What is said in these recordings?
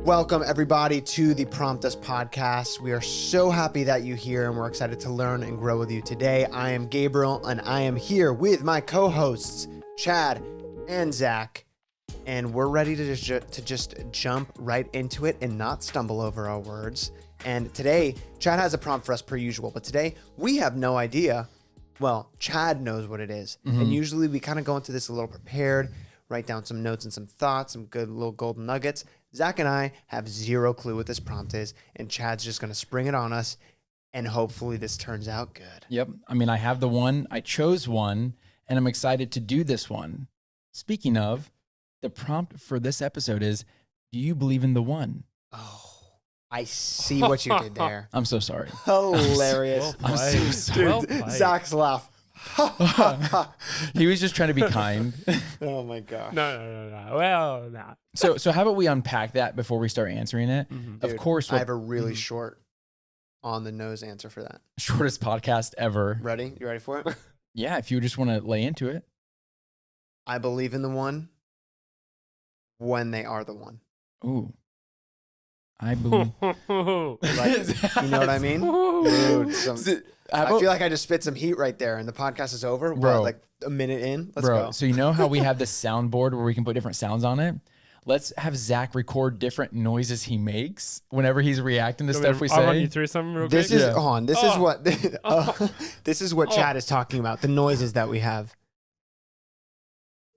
Welcome, everybody, to the Prompt Us podcast. We are so happy that you're here, and we're excited to learn and grow with you today. I am Gabriel, and I am here with my co-hosts, Chad and Zach, and we're ready to just jump right into it and not stumble over our words. And today, Chad has a prompt for us per usual, but today we have no idea. Well, Chad knows what it is, and usually we kind of go into this a little prepared, write down some notes and some thoughts, some good little golden nuggets. Zach and I have zero clue what this prompt is, and Chad's just going to spring it on us, and hopefully this turns out good. Yep. I mean, I have the one, I chose one, and I'm excited to do this one. Speaking of, the prompt for this episode is, do you believe in the one? Oh, I see what you did there. I'm so sorry. Hilarious. I'm so sorry. Dude, Zach's laugh. He was just trying to be kind. Oh my gosh. No. Well, nah. So how about we unpack that before we start answering it? Dude, Of course. I have a really short on the nose answer for that. Shortest podcast ever. Ready? You ready for it? Yeah, if you just want to lay into it. I believe in the one when they are the one. Ooh. I believe. Like, you know what I mean? Dude, I feel like I just spit some heat right there, and the podcast is over. Bro. What, like a minute in? Let's go. So you know how we have this soundboard where we can put different sounds on it? Let's have Zach record different noises he makes whenever he's reacting to stuff we say. I'll run you through something real This quick. is on. This is what this is what Chad is talking about. The noises that we have.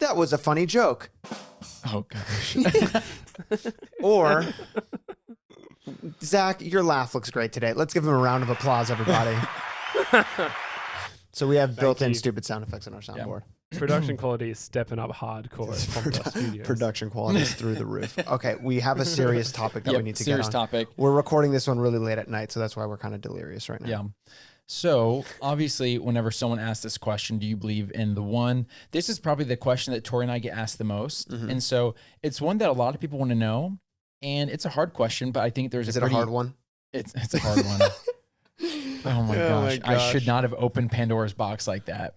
That was a funny joke. Oh gosh. Or Zach, your laugh looks great today. Let's give him a round of applause, everybody. So we have built-in you. stupid sound effects on our soundboard. Production quality is stepping up hardcore at Prompt Us Studios. Production quality is through the roof. Okay, we have a serious topic that we need to serious get on. topic. We're recording this one really late at night, so that's why we're kind of delirious right now. Yeah. So obviously, whenever someone asks this question, do you believe in the one? This is probably the question that Tori and I get asked the most. And so it's one that a lot of people want to know. And it's a hard question, but I think there's Is it a hard one? It's a hard one. Oh my gosh. I should not have opened Pandora's box like that.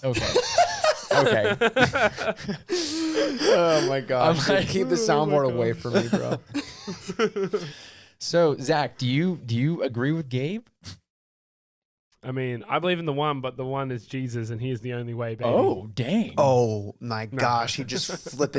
Okay. Oh my gosh. I'm like, keep the soundboard away from me, bro. So Zach, do you agree with Gabe? I mean, I believe in the one, but the one is Jesus, and he is the only way, baby. Oh, dang. Oh my gosh, he just flipped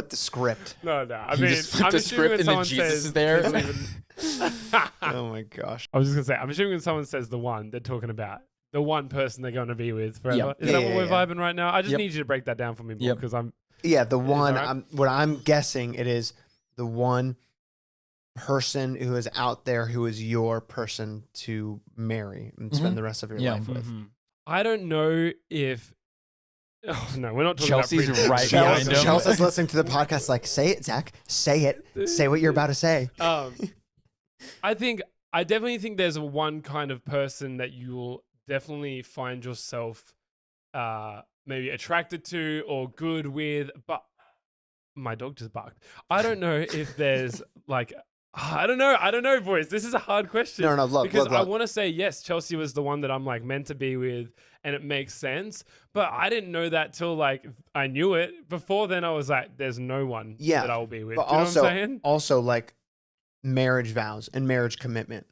the script. No. I He mean, just flipped I'm the assuming script when and then someone Jesus says is there. they believe in- Oh my gosh. I was just gonna say, I'm assuming when someone says the one, they're talking about the one person they're going to be with forever. Yep. Is that what Yeah, we're yeah. vibing right now? I just Yep. need you to break that down for me more, Yep. because I'm. Yeah, the one, alright? what I'm guessing it is the one person who is out there who is your person to marry and spend the rest of your Yeah. life with. I don't know if. Oh no, we're not talking Chelsea's about right Chelsea, behind him. Chelsea's listening to the podcast like, say it, Zach. Say it. Say what you're about to say. I definitely think there's one kind of person that you will definitely find yourself maybe attracted to or good with, but my dog just barked. I don't know if there's like, I don't know, boys. This is a hard question. No, look. I want to say yes, Chelsea was the one that I'm like meant to be with, and it makes sense. But I didn't know that till like I knew it. Before then, I was like, "There's no one that I will be with." But Do you know what I'm saying? also like marriage vows and marriage commitment.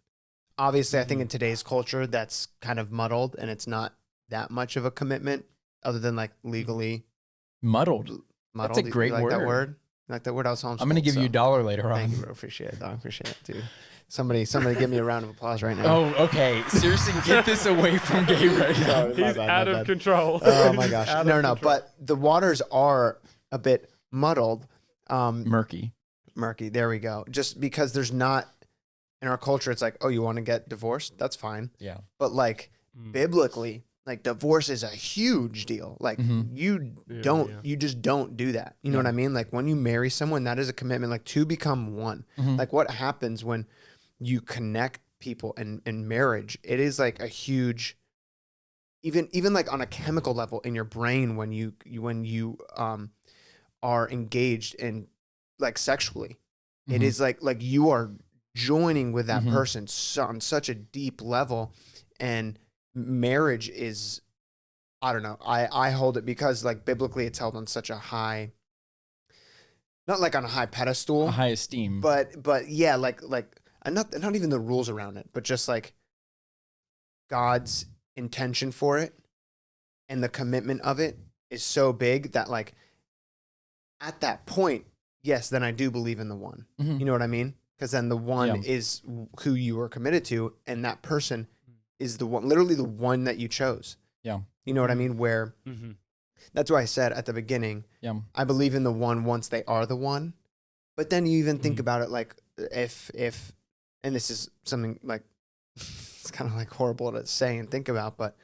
Obviously, I think in today's culture, that's kind of muddled, and it's not that much of a commitment, other than like legally Muddled. muddled. That's a great You like word. that word? You like that word? I was homeschooled. I'm going to give you $1 later on. Thank you, bro. Appreciate it, dog. Appreciate it, dude. Somebody give me a round of applause right now. Oh, okay. Seriously, get this away from Gabe right now. Sorry, my He's bad, out my of bad. control. Oh my gosh. Out of No. control. But the waters are a bit muddled. Murky. Murky. There we go. Just because there's not in our culture, it's like, oh, you want to get divorced? That's fine. Yeah. But like biblically, like divorce is a huge deal. Like you just don't do that. You know what I mean? Like when you marry someone, that is a commitment, like to become one. Like what happens when you connect people in marriage? It is like a huge, even like on a chemical level in your brain when you are engaged in like sexually, it is like you are joining with that person on such a deep level. And marriage is, I don't know, I hold it because like biblically it's held on such a high not like on a high pedestal, a high esteem. but yeah, like and not even the rules around it, but just like God's intention for it and the commitment of it is so big that like at that point, yes, then I do believe in the one. Mhm. You know what I mean? Because then the one Yeah. is who you are committed to, and that person is the one, literally the one that you chose. Yeah. You know what I mean? Where Mm-hmm. that's why I said at the beginning, Yeah. I believe in the one once they are the one. But then you even think about it like if and this is something like it's kind of like horrible to say and think about, but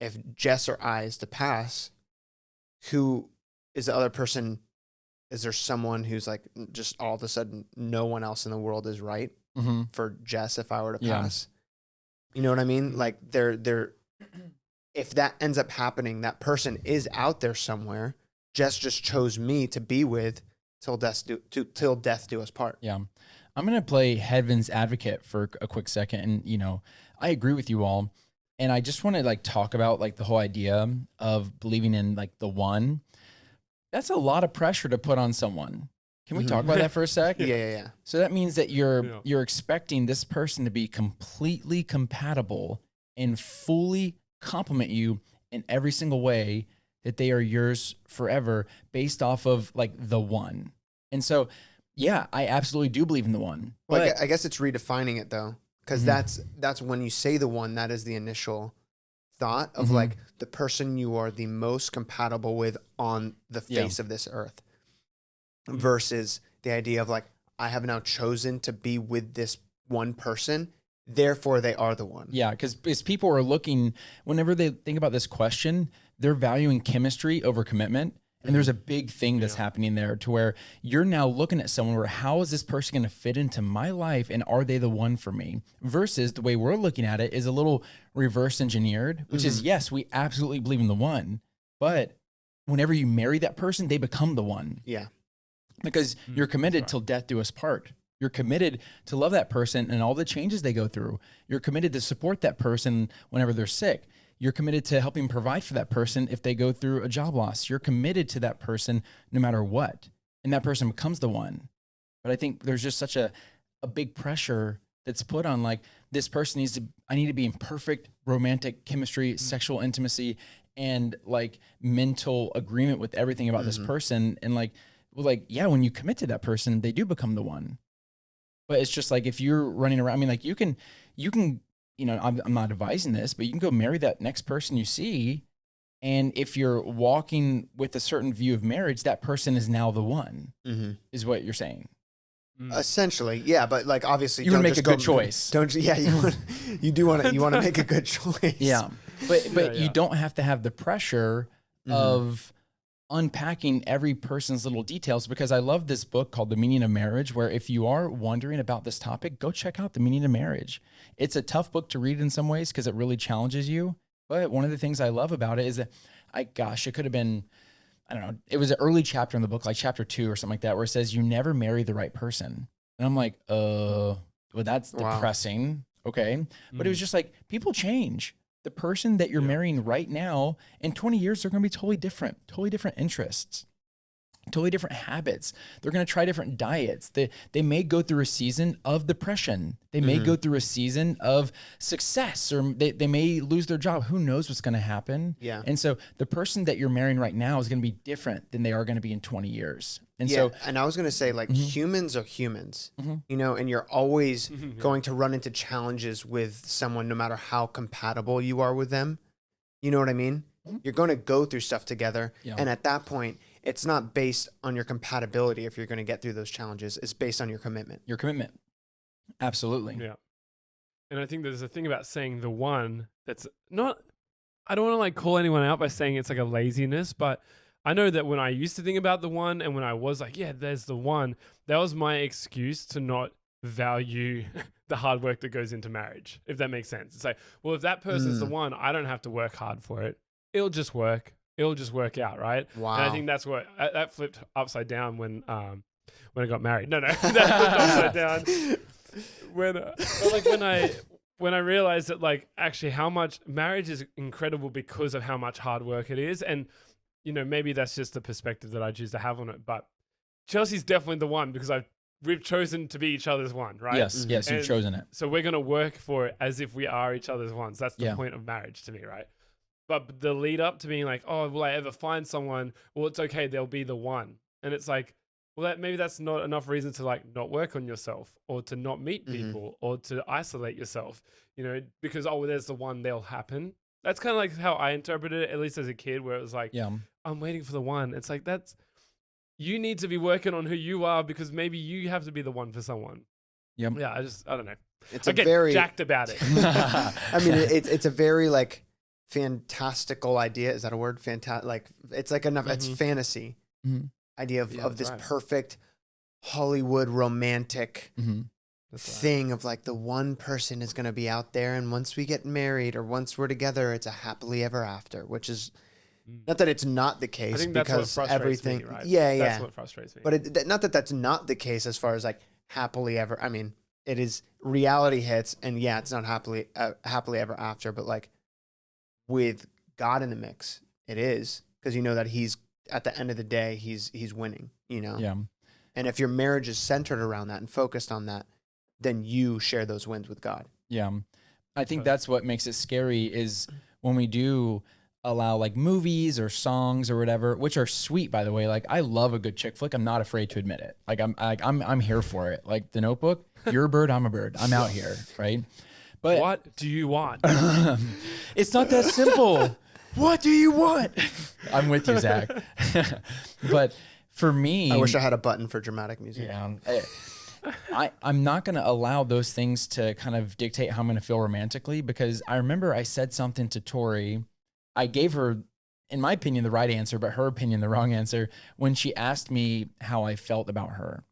if Jess or I is to pass, who is the other person? Is there someone who's like just all of a sudden no one else in the world is right Mm-hmm. for Jess if I were to Yeah. pass? You know what I mean? Like they're if that ends up happening, that person is out there somewhere. Jess just chose me to be with till death do us part. Yeah. I'm going to play heaven's advocate for a quick second. And, you know, I agree with you all. And I just want to like talk about like the whole idea of believing in like the one. That's a lot of pressure to put on someone. Can we talk about that for a sec? Yeah. So that means that Yeah. you're expecting this person to be completely compatible and fully complement you in every single way, that they are yours forever based off of like the one. And so, yeah, I absolutely do believe in the one. Well, But I guess it's redefining it though, because that's when you say the one, that is the initial thought of like the person you are the most compatible with on the face of this earth, versus the idea of like, I have now chosen to be with this one person, therefore they are the one. yeah, because people are looking, whenever they think about this question, they're valuing chemistry over commitment. And there's a big thing that's happening there to where you're now looking at someone where how is this person going to fit into my life and are they the one for me? Versus the way we're looking at it is a little reverse engineered, which is, yes, we absolutely believe in the one. But whenever you marry that person, they become the one. Yeah. Because you're committed till death do us part. You're committed to love that person and all the changes they go through. You're committed to support that person whenever they're sick. You're committed to helping provide for that person if they go through a job loss. You're committed to that person no matter what. And that person becomes the one. But I think there's just such a big pressure that's put on like this person I need to be in perfect romantic chemistry, sexual intimacy, and like mental agreement with everything about this person. And like, well, like, yeah, when you commit to that person, they do become the one. But it's just like, if you're running around, I mean, like you can, you know, I'm not advising this, but you can go marry that next person you see. And if you're walking with a certain view of marriage, that person is now the one, is what you're saying. Essentially, yeah, but like obviously You don't want to make just a good go- choice. Don't you do want to make a good choice. Yeah. But Yeah. you don't have to have the pressure of unpacking every person's little details, because I love this book called The Meaning of Marriage, where if you are wondering about this topic, go check out The Meaning of Marriage. It's a tough book to read in some ways because it really challenges you. But one of the things I love about it is that it could have been, I don't know, it was an early chapter in the book, like chapter 2 or something like that, where it says you never marry the right person. And I'm like, well, that's depressing. Okay. But it was just like, people change. The person that you're marrying right now, in 20 years, they're going to be totally different interests, totally different habits. They're going to try different diets. They may go through a season of depression. They may go through a season of success, or they may lose their job. Who knows what's going to happen? Yeah. And so the person that you're marrying right now is going to be different than they are going to be in 20 years. And so, and I was going to say, like, humans are humans, you know, and you're always going to run into challenges with someone, no matter how compatible you are with them. You know what I mean? You're going to go through stuff together. Yeah. And at that point, it's not based on your compatibility if you're going to get through those challenges. It's based on your commitment. Your commitment. Absolutely. Yeah. And I think there's a thing about saying the one that's not, I don't want to like call anyone out by saying it's like a laziness, but I know that when I used to think about the one and when I was like, yeah, there's the one, that was my excuse to not value the hard work that goes into marriage, if that makes sense. It's like, well, if that person's the one, I don't have to work hard for it. It'll just work. It'll just work out, right? Wow. And I think that's what that flipped upside down when I got married. No, that flipped upside down when I realized that like actually how much marriage is incredible because of how much hard work it is, and you know maybe that's just the perspective that I choose to have on it. But Chelsea's definitely the one because we've chosen to be each other's one, right? Yes, yes, you've And chosen it. So we're going to work for it as if we are each other's ones. That's the Yeah. point of marriage to me, right? But the lead up to being like, oh, will I ever find someone? Well, it's okay. They'll be the one. And it's like, well, maybe that's not enough reason to like not work on yourself or to not meet people or to isolate yourself, because, oh, well, there's the one, they'll happen. That's kind of like how I interpreted it, at least as a kid, where it was like, Yeah. I'm waiting for the one. It's like, you need to be working on who you are because maybe you have to be the one for someone. Yep. Yeah, I don't know. It's I a get very jacked about it. I mean, it's a very like fantastical idea. Is that a word? Like it's like enough. It's fantasy idea of this perfect Hollywood romantic thing of like the one person is going to be out there, and once we get married or once we're together, it's a happily ever after. Which is not that it's not the case. I think that's because what frustrates everything. me, right? Yeah, That's what frustrates me. But not that that's not the case as far as like happily ever. I mean, it is. Reality hits, and yeah, it's not happily ever after, but like with God in the mix, it is, because you know that he's at the end of the day, he's winning, Yeah. And if your marriage is centered around that and focused on that, then you share those wins with God. Yeah. I think that's what makes it scary is when we do allow like movies or songs or whatever, which are sweet, by the way. Like I love a good chick flick. I'm not afraid to admit it. Like I'm here for it. Like The Notebook, you're a bird, I'm a bird. I'm out here, right? But what do you want? it's not that simple. What do you want? I'm with you, Zach. But for me, I wish I had a button for dramatic music. Yeah. I'm not going to allow those things to kind of dictate how I'm going to feel romantically, because I remember I said something to Tori. I gave her, in my opinion, the right answer, but her opinion, the wrong answer, when she asked me how I felt about her.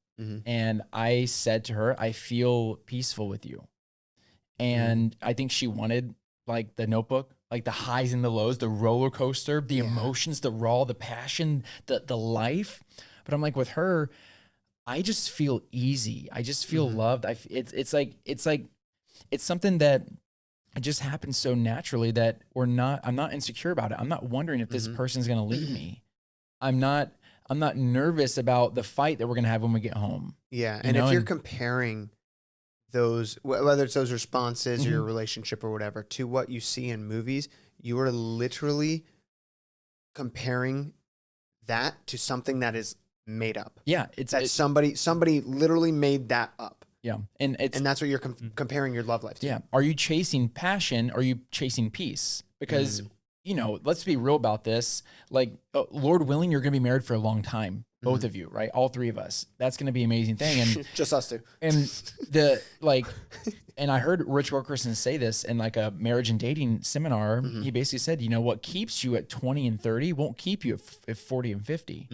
And I said to her, I feel peaceful with you. And I think she wanted like The Notebook, like the highs and the lows, the roller coaster, the emotions, the raw, the passion, the life. But I'm like, with her, I just feel easy. I just feel loved. It's something that it just happens so naturally that I'm not insecure about it. I'm not wondering if this person's going to leave me. I'm not nervous about the fight that we're going to have when we get home. Yeah. And if you're comparing those, whether it's those responses or your relationship or whatever, to what you see in movies, you are literally comparing that to something that is made up. Yeah. Somebody literally made that up. Yeah. And that's what you're comparing your love life to. Yeah. Are you chasing passion? Or are you chasing peace? Because, let's be real about this. Like, Lord willing, you're going to be married for a long time. Both of you, right? All three of us. That's going to be an amazing thing. And just us two. And and I heard Rich Wilkerson say this in like a marriage and dating seminar. He basically said, what keeps you at 20 and 30 won't keep you at 40 and 50.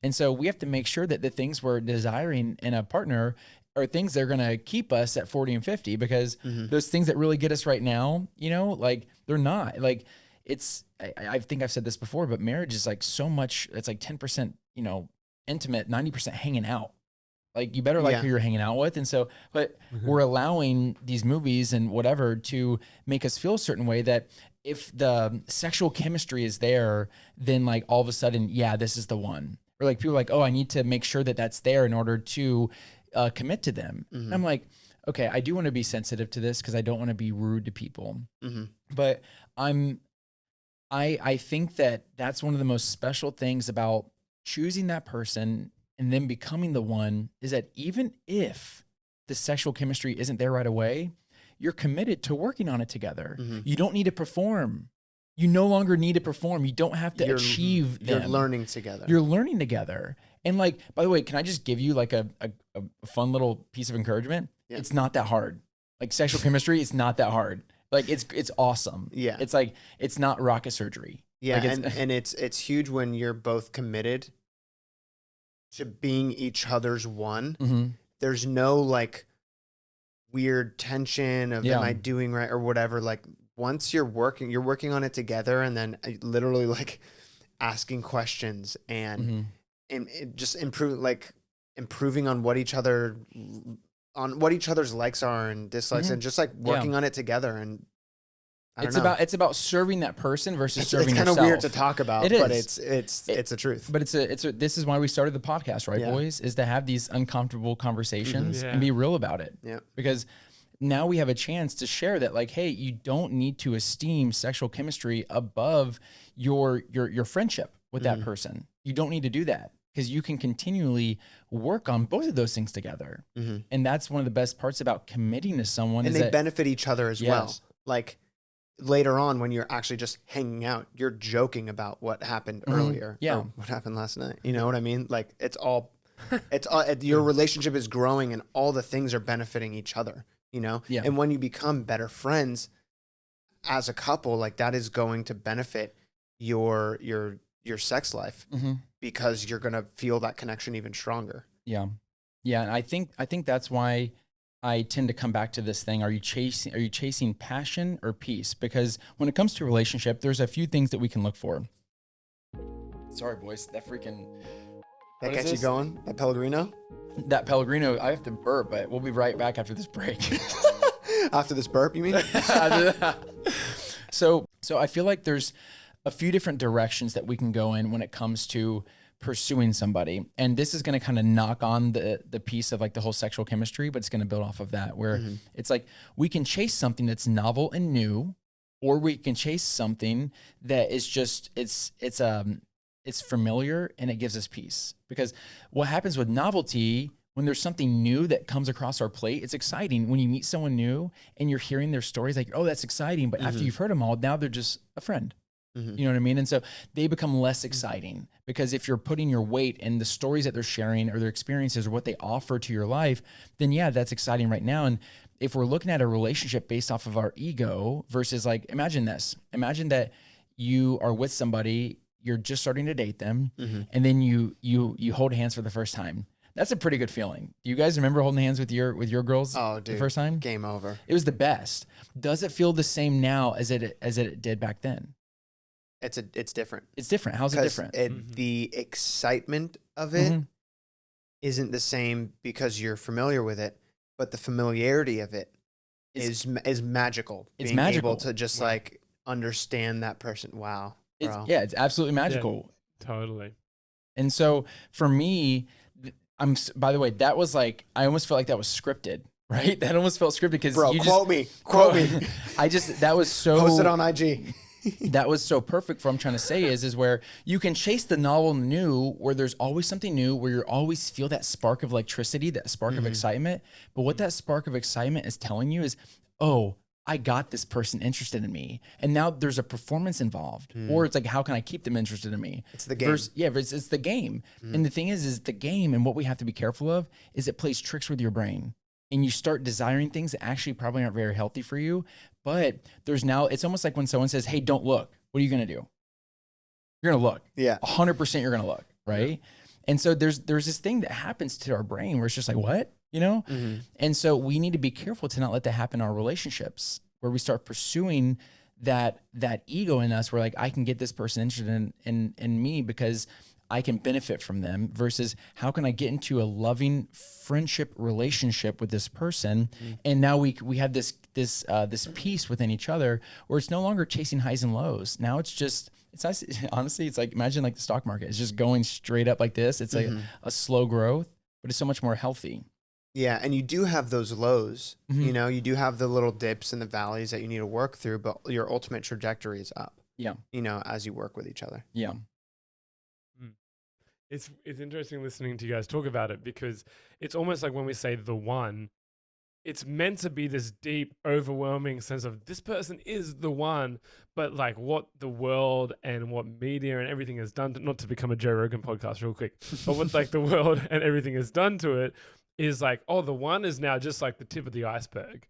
And so we have to make sure that the things we're desiring in a partner are things that are going to keep us at 40 and 50, because those things that really get us right now, like they're not. Like I think I've said this before, but marriage is like so much, it's like 10%, intimate, 90% hanging out. Like you better like who you're hanging out with. And so, but we're allowing these movies and whatever to make us feel a certain way that if the sexual chemistry is there, then like all of a sudden, this is the one. Or like people are like, oh, I need to make sure that that's there in order to commit to them. And I'm like, okay, I do want to be sensitive to this because I don't want to be rude to people. But I think that that's one of the most special things about choosing that person and then becoming the one, is that even if the sexual chemistry isn't there right away, you're committed to working on it together. You don't need to perform. You no longer need to perform. You don't have to achieve them. You're learning together. You're learning together. And like, by the way, can I just give you like a fun little piece of encouragement? Yeah. It's not that hard. Like sexual chemistry, it's not that hard. Like it's awesome. Yeah. It's like, it's not rocket surgery. Yeah. Like and it's huge when you're both committed to being each other's one. There's no like weird tension of am I doing right or whatever. Like once you're working on it together, and then literally like asking questions and just improving on what each other's likes are and dislikes, and just like working on it together. And It's about serving that person versus serving it's kind yourself. of weird to talk about, It is. but it's a truth. But this is why we started the podcast, right, boys? Is to have these uncomfortable conversations and be real about it. Yeah. Because now we have a chance to share that, like, hey, you don't need to esteem sexual chemistry above your friendship with that person. You don't need to do that, because you can continually work on both of those things together. And that's one of the best parts about committing to someone. And they benefit each other as well. Like later on, when you're actually just hanging out, you're joking about what happened earlier. Yeah. Or what happened last night. You know what I mean? Like it's all your relationship is growing and all the things are benefiting each other, you know? Yeah. And when you become better friends as a couple, like that is going to benefit your sex life because you're going to feel that connection even stronger. Yeah. Yeah. And I think that's why I tend to come back to this thing. Are you chasing passion or peace? Because when it comes to a relationship, there's a few things that we can look for. Sorry, boys. That gets you going? That Pellegrino? That Pellegrino, I have to burp, but we'll be right back after this break. After this burp, you mean? So I feel like there's a few different directions that we can go in when it comes to pursuing somebody. And this is going to kind of knock on the piece of like the whole sexual chemistry, but it's going to build off of that, where it's like we can chase something that's novel and new, or we can chase something that is just it's familiar and it gives us peace. Because what happens with novelty, when there's something new that comes across our plate, it's exciting. When you meet someone new and you're hearing their stories, like, oh, that's exciting. But after you've heard them all, now they're just a friend. You know what I mean? And so they become less exciting, because if you're putting your weight in the stories that they're sharing or their experiences or what they offer to your life, then yeah, that's exciting right now. And if we're looking at a relationship based off of our ego versus, like, imagine this, imagine that you are with somebody, you're just starting to date them, and then you hold hands for the first time. That's a pretty good feeling. Do you guys remember holding hands with your girls the first time? Game over. It was the best. Does it feel the same now as it did back then? It's different. It's different. How's it different? The excitement of it isn't the same because you're familiar with it, but the familiarity of it is magical. It's being magical. able to just like understand that person. Wow. It's absolutely magical. Yeah, totally. And so for me, by the way, that was like, I almost felt like that was scripted, right? That almost felt scripted because quote me. That was so. Post it on IG. That was so perfect for what I'm trying to say is where you can chase the novel new, where there's always something new, where you always feel that spark of electricity, that spark of excitement. But what that spark of excitement is telling you is, oh, I got this person interested in me. And now there's a performance involved. Or it's like, how can I keep them interested in me? It's the game. It's the game. And the thing is the game, and what we have to be careful of is it plays tricks with your brain. And you start desiring things that actually probably aren't very healthy for you. But it's almost like when someone says, hey, don't look. What are you going to do? You're going to look. Yeah. 100% you're going to look, right? Yeah. And so there's this thing that happens to our brain where it's just like, what? You know? And so we need to be careful to not let that happen in our relationships, where we start pursuing that ego in us, where like, I can get this person interested in me because I can benefit from them, versus how can I get into a loving friendship relationship with this person? And now we have this peace within each other, where it's no longer chasing highs and lows. Now it's nice. Honestly, it's like, imagine like the stock market is just going straight up like this. It's like a slow growth, but it's so much more healthy. Yeah. And you do have those lows, you know, you do have the little dips and the valleys that you need to work through, but your ultimate trajectory is up. Yeah. You know, as you work with each other. Yeah. It's interesting listening to you guys talk about it, because it's almost like when we say the one, it's meant to be this deep, overwhelming sense of this person is the one, but like what the world and what media and everything has done not to become a Joe Rogan podcast real quick, but what like the world and everything has done to it is like, oh, the one is now just like the tip of the iceberg.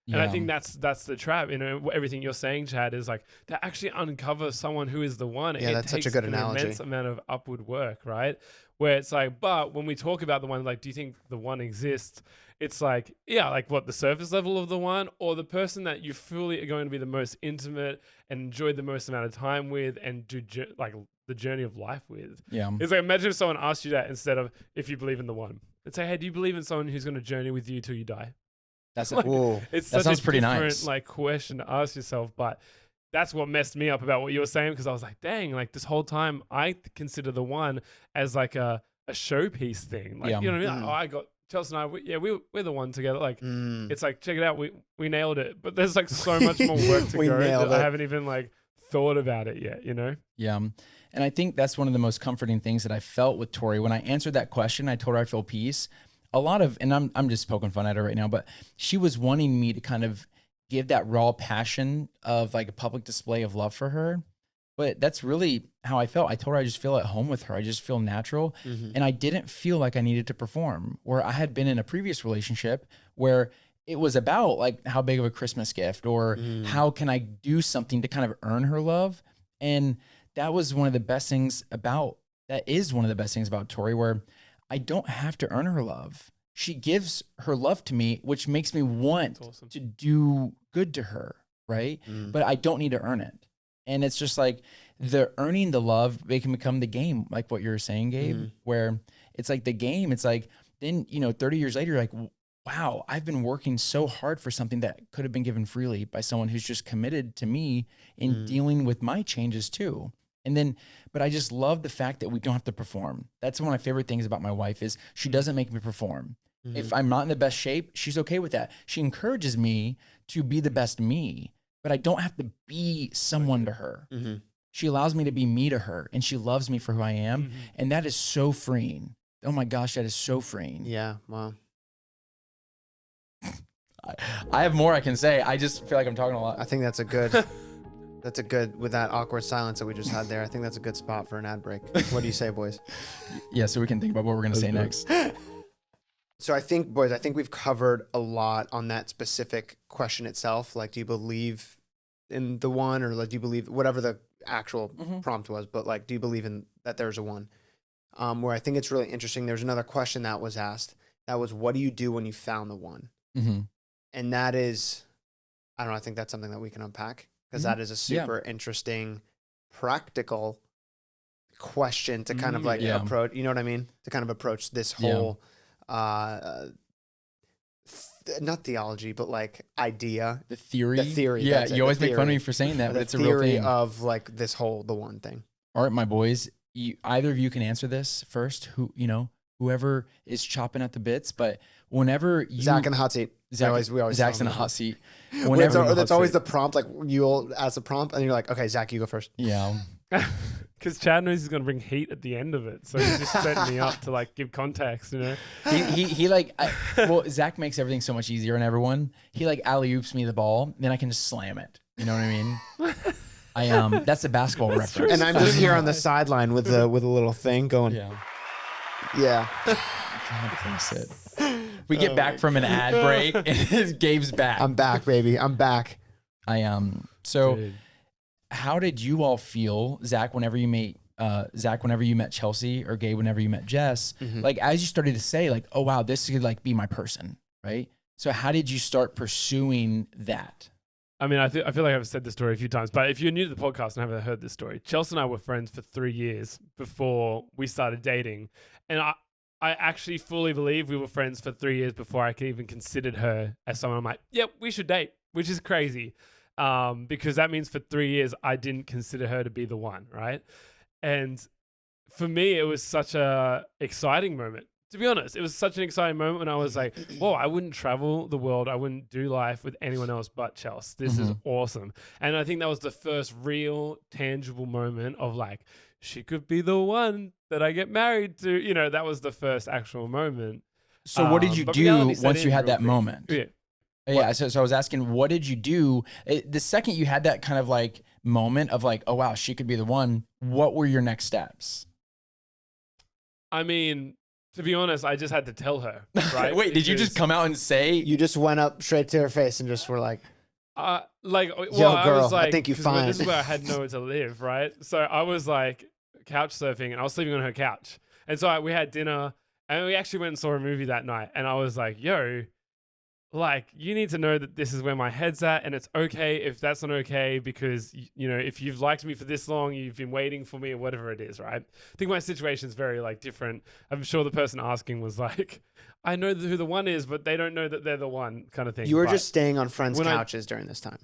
And I think that's the trap. You know, everything you're saying, Chad, is like to actually uncover someone who is the one. Yeah, that's such a good analogy. An immense amount of upward work, right? Where it's like, but when we talk about the one, like, do you think the one exists? It's like, yeah, like what, the surface level of the one, or the person that you fully are going to be the most intimate and enjoy the most amount of time with and do like the journey of life with. Yeah. It's like, imagine if someone asked you that instead of if you believe in the one. They'd say, hey, do you believe in someone who's going to journey with you till you die? That's Like, Whoa. it's That such sounds a pretty different nice. like question to ask yourself, but that's what messed me up about what you were saying, because I was like, dang, like this whole time I consider the one as like a showpiece thing. Like, Yeah. you know what I mean? Like, oh, I got Chelsea and I, we're the one together. Like, it's like, check it out, we nailed it. But there's like so much more work to We go nailed that I it. haven't even like thought about it yet, you know? Yeah. And I think that's one of the most comforting things that I felt with Tori. When I answered that question, I told her I feel peace. A lot of, and I'm just poking fun at her right now, but she was wanting me to kind of give that raw passion of like a public display of love for her. But that's really how I felt. I told her I just feel at home with her. I just feel natural. And I didn't feel like I needed to perform. Where I had been in a previous relationship where it was about like how big of a Christmas gift or how can I do something to kind of earn her love. And that was one of the best things about, that is one of the best things about Tori, where I don't have to earn her love. She gives her love to me, which makes me want awesome. to do good to her, right? But I don't need to earn it. And it's just like the earning the love, they can become the game, like what you were saying, Gabe, where it's like the game. It's like, then, 30 years later, you're like, wow, I've been working so hard for something that could have been given freely by someone who's just committed to me in dealing with my changes too. And then, but I just love the fact that we don't have to perform. That's one of my favorite things about my wife is she doesn't make me perform. If I'm not in the best shape, she's okay with that. She encourages me to be the best me, but I don't have to be someone to her. She allows me to be me to her, and she loves me for who I am. And that is so freeing. Oh my gosh, that is so freeing. Yeah. Wow. I have more I can say. I just feel like I'm talking a lot. I think that's a good, with that awkward silence that we just had there. I think that's a good spot for an ad break. What do you say, boys? Yeah, so we can think about what we're going to say next. So I think, boys, we've covered a lot on that specific question itself. Like, do you believe in the one, or like, do you believe whatever the actual prompt was, but like, do you believe in that there's a one? Where I think it's really interesting. There's another question that was asked. That was, what do you do when you found the one? And that is, I don't know, I think that's something that we can unpack, because that is a super interesting, practical question to kind of like approach, you know what I mean? To kind of approach this whole, not theology, but like idea. The theory. Yeah, that's it, you always the make fun of theory. me for saying that, The but it's a real theory thing. of like this whole, the one thing. All right, my boys, either of you can answer this first. Whoever is chopping at the bits, but whenever you Zach in the hot seat. We always Zach's tell in him a hot seat. that's always the prompt. Like, you'll ask the prompt, and you're like, okay, Zach, you go first. Yeah. Because Chad knows he's going to bring heat at the end of it. So he's just setting me up to like give context, you know? He Zach makes everything so much easier on everyone. He like alley-oops me the ball, then I can just slam it. You know what I mean? That's a basketball reference. And I'm just here on the sideline with a little thing going. Yeah. We get back from an ad break, and Gabe's back. I'm back, baby. I'm back. So Dude. how did you all feel, Zach, whenever you met Chelsea, or Gabe, whenever you met Jess, like as you started to say like, oh wow, this could like be my person, right? So how did you start pursuing that? I mean, I feel like I've said this story a few times, but if you're new to the podcast and haven't heard this story, Chelsea and I were friends for 3 years before we started dating. And I actually fully believe we were friends for 3 years before I could even considered her as someone I'm like, yep, we should date, which is crazy. Because that means for 3 years, I didn't consider her to be the one, right? And for me, it was such a exciting moment. To be honest, it was such an exciting moment when I was like, whoa, I wouldn't travel the world. I wouldn't do life with anyone else but Chelsea. This is awesome. And I think that was the first real tangible moment of like, she could be the one that I get married to. That was the first actual moment. So what did you do once you had that moment? Yeah. So I was asking, what did you do? The second you had that kind of like moment of like, oh wow, she could be the one, what were your next steps? I mean, to be honest, I just had to tell her, right? Wait, did you just come out and say? You just went up straight to her face and just were like, I girl, was like, I think you're 'cause fine. This is where I had nowhere to live, right? So I was like couch surfing, and I was sleeping on her couch. And so we had dinner, and we actually went and saw a movie that night. And I was like, yo, like, you need to know that this is where my head's at, and it's okay if that's not okay, because, you know, if you've liked me for this long, you've been waiting for me or whatever it is, right? I think my situation's very, like, different. I'm sure the person asking was like, I know who the one is, but they don't know that they're the one, kind of thing. You were But just staying on friends' when I- couches during this time.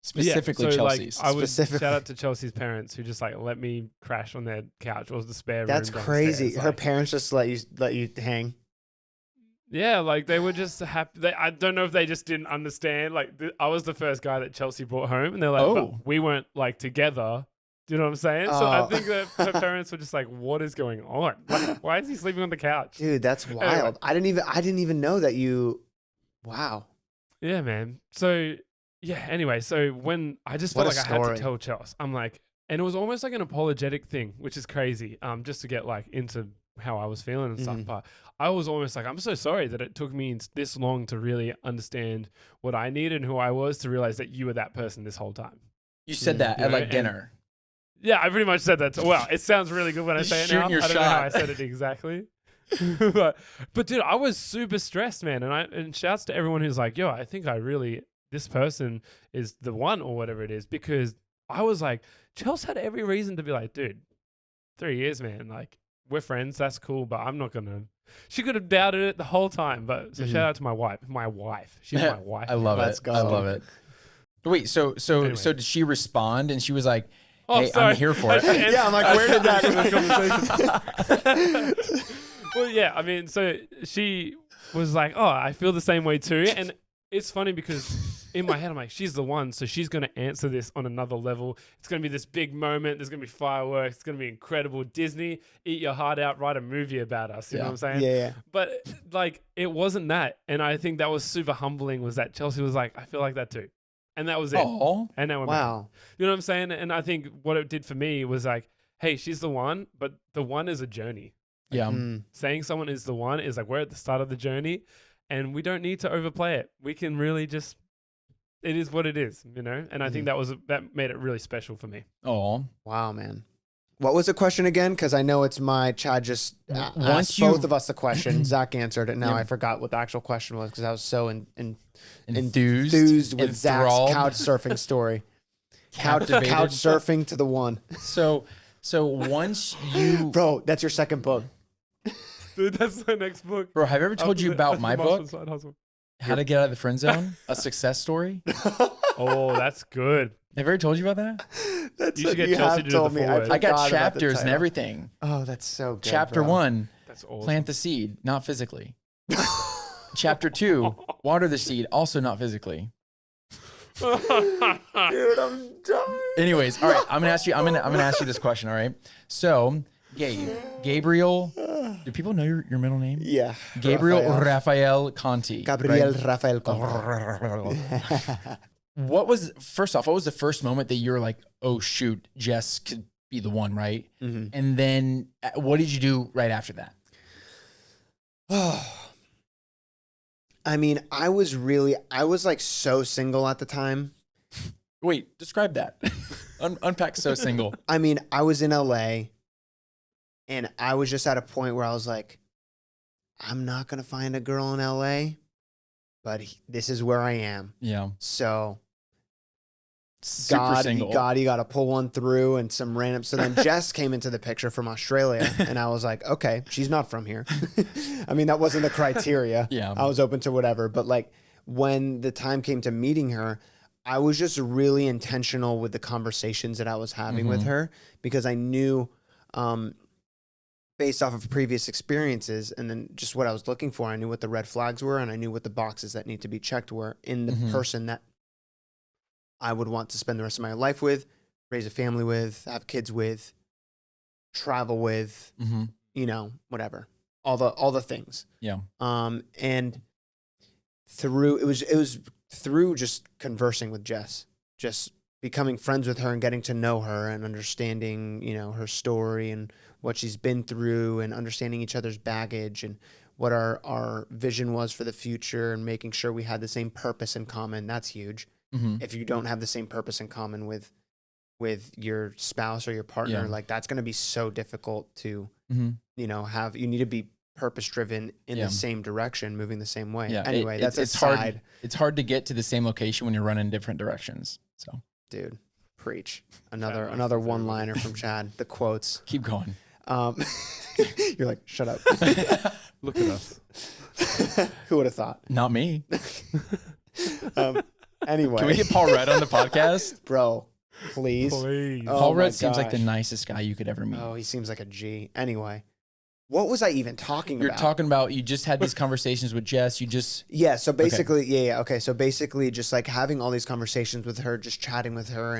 Specifically yeah, so, Chelsea's. Like, I would Specifically. shout out to Chelsea's parents who just, like, let me crash on their couch. It was the spare room That's downstairs. crazy. Her Like, parents just let you hang. yeah, like, they were just happy. I don't know if they just didn't understand. Like, I was the first guy that Chelsea brought home, and they're like, Oh. but we weren't, like, together. Do you know what I'm saying? So I Oh. think that her parents were just like, what is going on? Like, why is he sleeping on the couch? Dude, that's wild. I didn't even know that you. Wow. Yeah, man. So, yeah, anyway, so when I just What felt a like I had story. to tell Chelsea, I'm like, and it was almost like an apologetic thing, which is crazy, just to get, like, into how I was feeling and stuff. Mhm. But I was almost like, I'm so sorry that it took me this long to really understand what I needed and who I was, to realize that you were that person this whole time. You said that You at know, like and- dinner. Yeah, I pretty much said that. Well, it sounds really good when I You're say it shooting now. your I don't know how I shot. said it exactly. but dude, I was super stressed, man. And shouts to everyone who's like, yo, I think this person is the one or whatever it is, because I was like, Chelsea had every reason to be like, dude, 3 years, man. Like, we're friends. That's cool, but I'm not going to. She could have doubted it the whole time. But so shout out to my wife. My wife. She's my wife. I love Let's it. go. I love it. Wait, so Anyway. did she respond and she was like, Oh, hey, sorry. I'm here for it. Yeah, I'm like, where did that? Well, yeah, I mean, so she was like, oh, I feel the same way too. And it's funny because in my head, I'm like, she's the one. So she's going to answer this on another level. It's going to be this big moment. There's going to be fireworks. It's going to be incredible. Disney, eat your heart out, write a movie about us. You know what I'm saying? Yeah. But like, it wasn't that. And I think that was super humbling, was that Chelsea was like, I feel like that too. And that was it. Oh, And now we're married. Wow. You know what I'm saying? And I think what it did for me was like, hey, she's the one, but the one is a journey. yeah. Mm. Saying someone is the one is like, we're at the start of the journey, and we don't need to overplay it. We can really just, it is what it is, you know? And I think that made it really special for me. Oh, Wow, man. What was the question again? Because I know it's my Chad just Once asked you- both of us the question. Zach answered it. Now Yeah. I forgot what the actual question was because I was so enthused with Zach's enthralled. couch surfing story. Couch Captivated. surfing to the one. So once you, Bro, that's your second book. Dude, that's the next book. bro, have I ever told you about my book, Side Hustle. How to Get Out of the Friend Zone, a success story? Oh, that's good. Have I ever told you about that? That's You should what get Chelsea have to do the told me. foreword. I forgot got about the chapters and title. everything. Oh, that's so good. Chapter bro. 1, That's awesome. plant the seed, not physically. Chapter 2, water the seed, also not physically. Dude, I'm dying. Anyways, all right, I'm gonna ask you this question. All right, so Gabriel, do people know your middle name? Yeah. Gabriel Raphael. Raphael Conti. Gabriel right? Rafael. What was the first moment that you were like, oh shoot, Jess could be the one, right? Mhm. And then what did you do right after that? I mean, I was like so single at the time. Wait, describe that. Unpack so single. I mean, I was in LA and I was just at a point where I was like, I'm not going to find a girl in LA, but this is where I am. Yeah, So super single. you got to pull one through and some random. So then Jess came into the picture from Australia and I was like, okay, she's not from here. I mean, that wasn't the criteria. Yeah. I was open to whatever. But like when the time came to meeting her, I was just really intentional with the conversations that I was having with her because I knew, based off of previous experiences and then just what I was looking for, I knew what the red flags were and I knew what the boxes that need to be checked were in the person that I would want to spend the rest of my life with, raise a family with, have kids with, travel with, you know, whatever, all the things. Yeah. And through, it was through just conversing with Jess, just becoming friends with her and getting to know her and understanding, you know, her story and what she's been through and understanding each other's baggage and what our vision was for the future and making sure we had the same purpose in common. That's huge. If you don't have the same purpose in common with your spouse or your partner, Yeah. like that's going to be so difficult to, you know, you need to be purpose driven in the same direction, moving the same way. Yeah. Anyway, that's it's aside. hard. It's hard to get to the same location when you're running different directions. So, Dude, preach. Chad Another likes this, everybody. one-liner from Chad. The quotes. keep going. You're like, shut up. Look at us. Who would have thought? Not me. Anyway, Can we get Paul Rudd on the podcast? bro, please. Please. Oh Paul my Rudd seems like the gosh. nicest guy you could ever meet. Oh, he seems like a G. Anyway, what was I even talking You're about? talking about you just had these conversations with Jess. You just Yeah, so basically, yeah. Okay, so basically just like having all these conversations with her, just chatting with her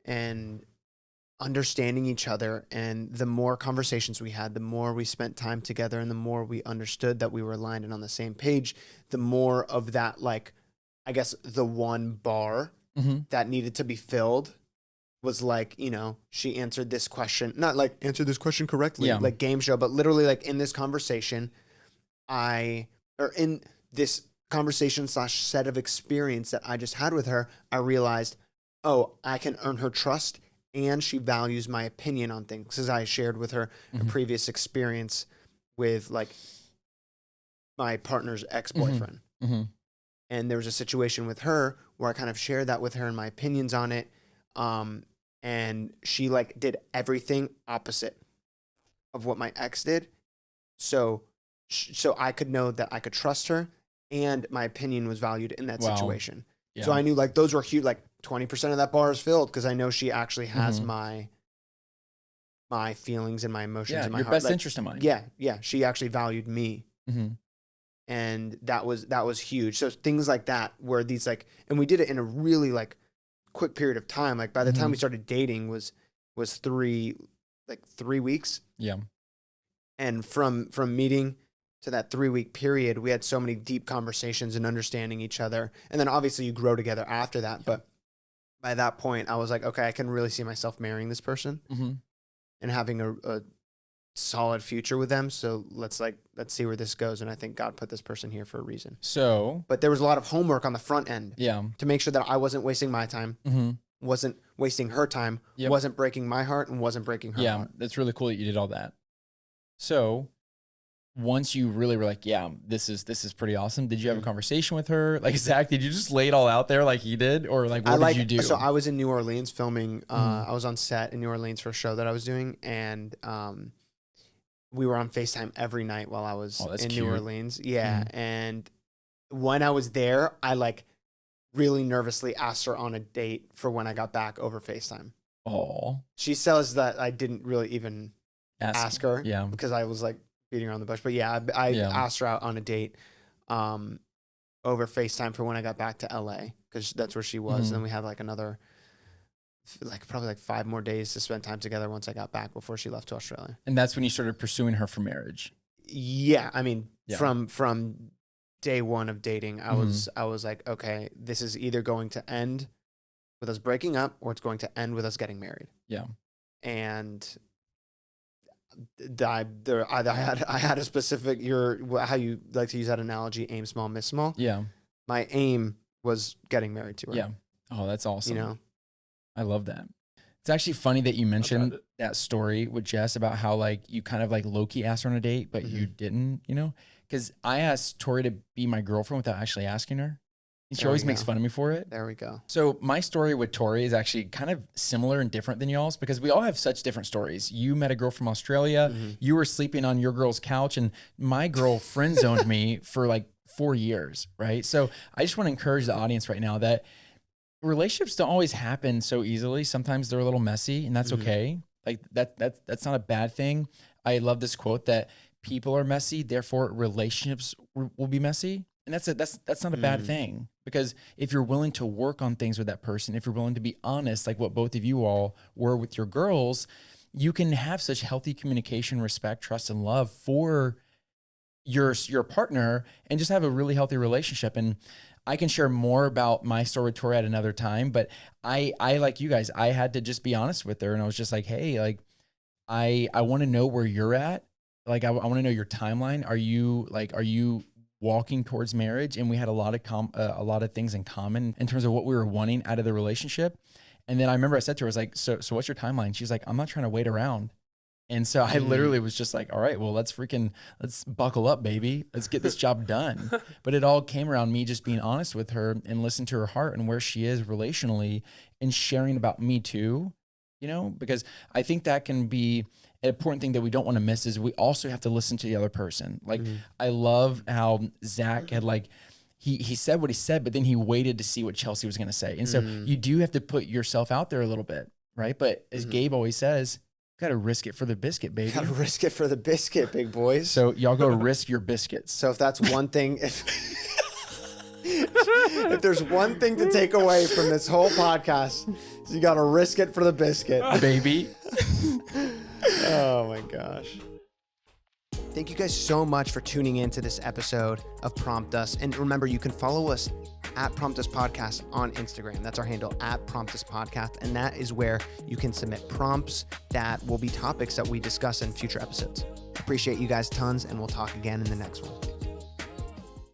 and understanding each other. And the more conversations we had, the more we spent time together and the more we understood that we were aligned and on the same page, the more of that, like, I guess the one bar that needed to be filled was like, you know, she answered this question, not like answered this question correctly, like game show, but literally like in this conversation, in this conversation / set of experience that I just had with her, I realized, oh, I can earn her trust and she values my opinion on things. Because I shared with her a previous experience with like my partner's ex-boyfriend. And there was a situation with her where I kind of shared that with her and my opinions on it. And she like did everything opposite of what my ex did. So I could know that I could trust her and my opinion was valued in that situation. Yeah. So I knew like those were huge, like 20% of that bar is filled because I know she actually has my feelings and my emotions in my your heart. best Like, interest in mind. Yeah. She actually valued me. And that was huge. So things like that where these like, and we did it in a really like quick period of time. Like by the time we started dating was 3 weeks. Yeah. And from meeting to that 3-week period, we had so many deep conversations and understanding each other. And then obviously you grow together after that. But by that point I was like, okay, I can really see myself marrying this person and having a solid future with them. So let's see where this goes. And I think God put this person here for a reason. So, But there was a lot of homework on the front end yeah. to make sure that I wasn't wasting my time, wasn't wasting her time, wasn't breaking my heart, and wasn't breaking her heart. That's really cool that you did all that. So once you really were like, yeah, this is pretty awesome. Did you have a conversation with her? Like, Zach, did you just lay it all out there like he did? Or like, what did you do? So I was in New Orleans filming. I was on set in New Orleans for a show that I was doing. And we were on FaceTime every night while I was in New Orleans. Yeah. And when I was there, I like really nervously asked her on a date for when I got back over FaceTime. Oh. She says that I didn't really even ask her. Yeah. Because I was like beating around the bush. But yeah, I asked her out on a date over FaceTime for when I got back to LA because that's where she was. And then we had like another, probably 5 more days to spend time together once I got back before she left to Australia. And that's when you started pursuing her for marriage. Yeah. I mean, from day one of dating, I was like, okay, this is either going to end with us breaking up or it's going to end with us getting married. Yeah. And I had a specific, how you like to use that analogy, aim small, miss small. Yeah. My aim was getting married to her. Yeah. Oh, that's awesome. You know? I love that. It's actually funny that you mentioned that story with Jess about how like you kind of like low-key asked her on a date, but you didn't, you know? Because I asked Tori to be my girlfriend without actually asking her. And she always makes fun of me for it. There we go. So my story with Tori is actually kind of similar and different than y'all's because we all have such different stories. You met a girl from Australia. You were sleeping on your girl's couch and my girl friend zoned me for like 4 years, right? So I just want to encourage the audience right now that relationships don't always happen so easily. Sometimes they're a little messy and that's okay. Like that's not a bad thing. I love this quote that people are messy, therefore relationships will be messy. And that's not a bad thing because if you're willing to work on things with that person, if you're willing to be honest, like what both of you all were with your girls, you can have such healthy communication, respect, trust, and love for your partner and just have a really healthy relationship. And I can share more about my story with Tori at another time, but I like you guys, I had to just be honest with her and I was just like, hey, like, I want to know where you're at. Like, I want to know your timeline. Are you walking towards marriage? And we had a lot of things in common in terms of what we were wanting out of the relationship. And then I remember I said to her, I was like, so what's your timeline? She's like, I'm not trying to wait around. And so I literally was just like, all right, well, let's buckle up, baby. Let's get this job done. But it all came around me just being honest with her and listening to her heart and where she is relationally and sharing about me too, because I think that can be an important thing that we don't want to miss is we also have to listen to the other person. Like, I love how Zach had he said what he said, but then he waited to see what Chelsea was going to say. And so you do have to put yourself out there a little bit, right? But as Gabe always says, got to risk it for the biscuit, baby. Got to risk it for the biscuit, big boys. So y'all go risk your biscuits. So if that's one thing, if there's one thing to take away from this whole podcast, is you got to risk it for the biscuit, baby. Oh my gosh. Thank you guys so much for tuning in to this episode of Prompt Us. And remember, you can follow us at Prompt Us Podcast on Instagram. That's our handle, at Prompt Us Podcast. And that is where you can submit prompts that will be topics that we discuss in future episodes. Appreciate you guys tons, and we'll talk again in the next one.